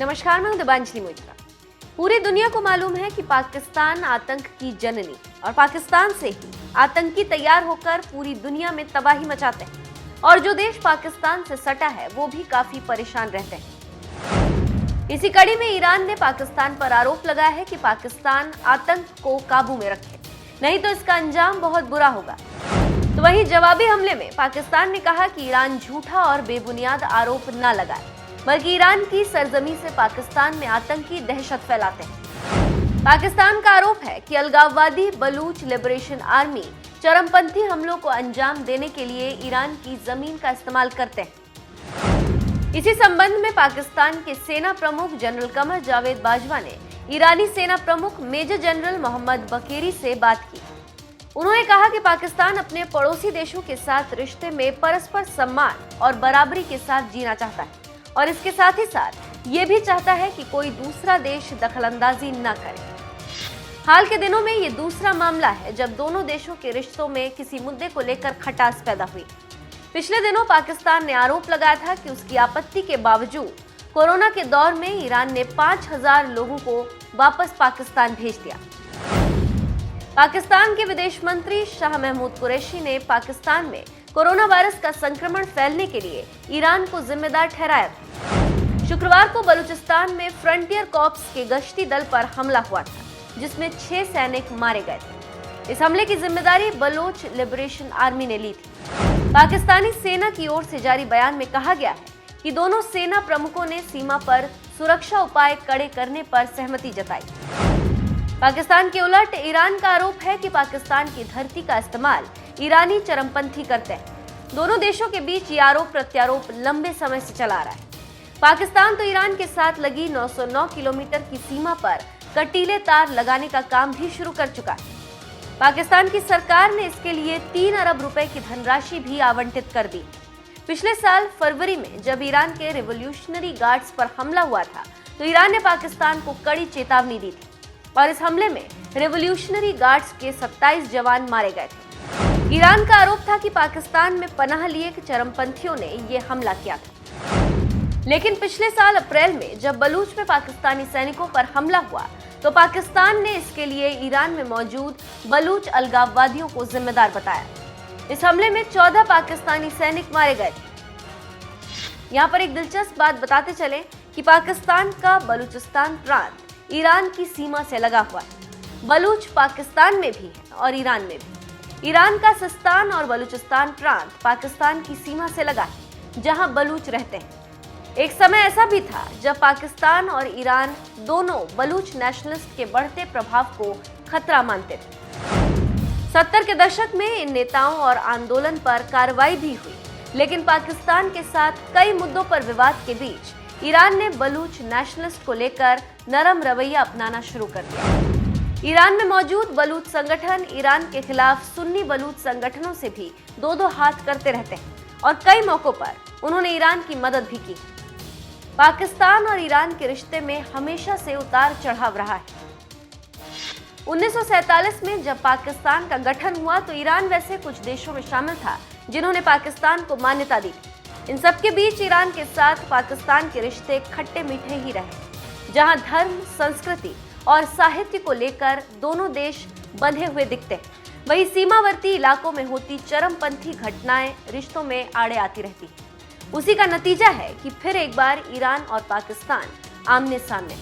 नमस्कार, मैं हूं दिबांजलि मोइत्रा। पूरी दुनिया को मालूम है कि पाकिस्तान आतंक की जननी और पाकिस्तान से ही आतंकी तैयार होकर पूरी दुनिया में तबाही मचाते हैं और जो देश पाकिस्तान से सटा है वो भी काफी परेशान रहते हैं। इसी कड़ी में ईरान ने पाकिस्तान पर आरोप लगाया है कि पाकिस्तान आतंक को काबू में रखे, नहीं तो इसका अंजाम बहुत बुरा होगा। तो वहीं जवाबी हमले में पाकिस्तान ने कहा कि ईरान झूठा और बेबुनियाद आरोप न लगाए, बल्कि ईरान की सरजमी से पाकिस्तान में आतंकी दहशत फैलाते हैं। पाकिस्तान का आरोप है कि अलगाववादी बलूच लिबरेशन आर्मी चरमपंथी हमलों को अंजाम देने के लिए ईरान की जमीन का इस्तेमाल करते हैं। इसी संबंध में पाकिस्तान के सेना प्रमुख जनरल कमर जावेद बाजवा ने ईरानी सेना प्रमुख मेजर जनरल मोहम्मद बकेरी से बात की। उन्होंने कहा कि पाकिस्तान अपने पड़ोसी देशों के साथ रिश्ते में परस्पर सम्मान और बराबरी के साथ जीना चाहता है और इसके साथ ही साथ ये भी चाहता है कि कोई दूसरा देश दखलंदाजी न करे। हाल के दिनों में ये दूसरा मामला है जब दोनों देशों के रिश्तों में किसी मुद्दे को लेकर खटास पैदा हुई। पिछले दिनों पाकिस्तान ने आरोप लगाया था कि उसकी आपत्ति के बावजूद कोरोना के दौर में ईरान ने 5000 लोगों को वापस पाकिस्तान भेज दिया। पाकिस्तान के विदेश मंत्री शाह महमूद कुरैशी ने पाकिस्तान में कोरोना वायरस का संक्रमण फैलने के लिए ईरान को जिम्मेदार ठहराया था। शुक्रवार को बलूचिस्तान में फ्रंटियर कॉर्प्स के गश्ती दल पर हमला हुआ था, जिसमें 6 सैनिक मारे गए थे। इस हमले की जिम्मेदारी बलोच लिबरेशन आर्मी ने ली थी। पाकिस्तानी सेना की ओर से जारी बयान में कहा गया है कि दोनों सेना प्रमुखों ने सीमा पर सुरक्षा उपाय कड़े करने पर सहमति जताई। पाकिस्तान के उलट ईरान का आरोप है कि पाकिस्तान की धरती का इस्तेमाल ईरानी चरमपंथी करते हैं। दोनों देशों के बीच ये आरोप प्रत्यारोप लंबे समय से चला आ रहा है। पाकिस्तान तो ईरान के साथ लगी 909 किलोमीटर की सीमा पर कटीले तार लगाने का काम भी शुरू कर चुका है। पाकिस्तान की सरकार ने इसके लिए 3 अरब रुपए की धनराशि भी आवंटित कर दी। पिछले साल फरवरी में जब ईरान के रिवॉल्यूशनरी गार्ड्स पर हमला हुआ था तो ईरान ने पाकिस्तान को कड़ी चेतावनी दी थी और इस हमले में रिवॉल्यूशनरी गार्ड्स के 27 जवान मारे गए थे। ईरान का आरोप था कि पाकिस्तान में पनाह लिए चरमपंथियों ने यह हमला किया था। लेकिन पिछले साल अप्रैल में जब बलूच में पाकिस्तानी सैनिकों पर हमला हुआ तो पाकिस्तान ने इसके लिए ईरान में मौजूद बलूच अलगाववादियों को जिम्मेदार बताया। इस हमले में 14 पाकिस्तानी सैनिक मारे गए थे। यहाँ पर एक दिलचस्प बात बताते चले कि पाकिस्तान का बलूचिस्तान प्रांत ईरान की सीमा से लगा हुआ है। बलूच पाकिस्तान में भी है और ईरान में भी। ईरान का सिस्तान और बलूचिस्तान प्रांत पाकिस्तान की सीमा से लगा है, जहां बलूच रहते हैं। एक समय ऐसा भी था जब पाकिस्तान और ईरान दोनों बलूच नेशनलिस्ट के बढ़ते प्रभाव को खतरा मानते थे। 70 के दशक में इन नेताओं और आंदोलन पर कार्रवाई भी हुई, लेकिन पाकिस्तान के साथ कई मुद्दों पर विवाद के बीच ईरान ने बलूच नेशनलिस्ट को लेकर नरम रवैया अपनाना शुरू कर दिया। ईरान में मौजूद बलूच संगठन ईरान के खिलाफ सुन्नी बलूच संगठनों से भी दो हाथ करते रहते हैं और कई मौकों पर उन्होंने ईरान की मदद भी की। पाकिस्तान और ईरान के रिश्ते में हमेशा से उतार चढ़ाव रहा है। 1947 में जब पाकिस्तान का गठन हुआ तो ईरान वैसे कुछ देशों में शामिल था जिन्होंने पाकिस्तान को मान्यता दी। इन सबके बीच ईरान के साथ पाकिस्तान के रिश्ते खट्टे मीठे ही रहे, जहां धर्म, संस्कृति और साहित्य को लेकर दोनों देश बंधे हुए दिखते हैं। वहीं सीमावर्ती इलाकों में होती चरमपंथी घटनाएं रिश्तों में आड़े आती रहती हैं। उसी का नतीजा है कि फिर एक बार ईरान और पाकिस्तान आमने सामने।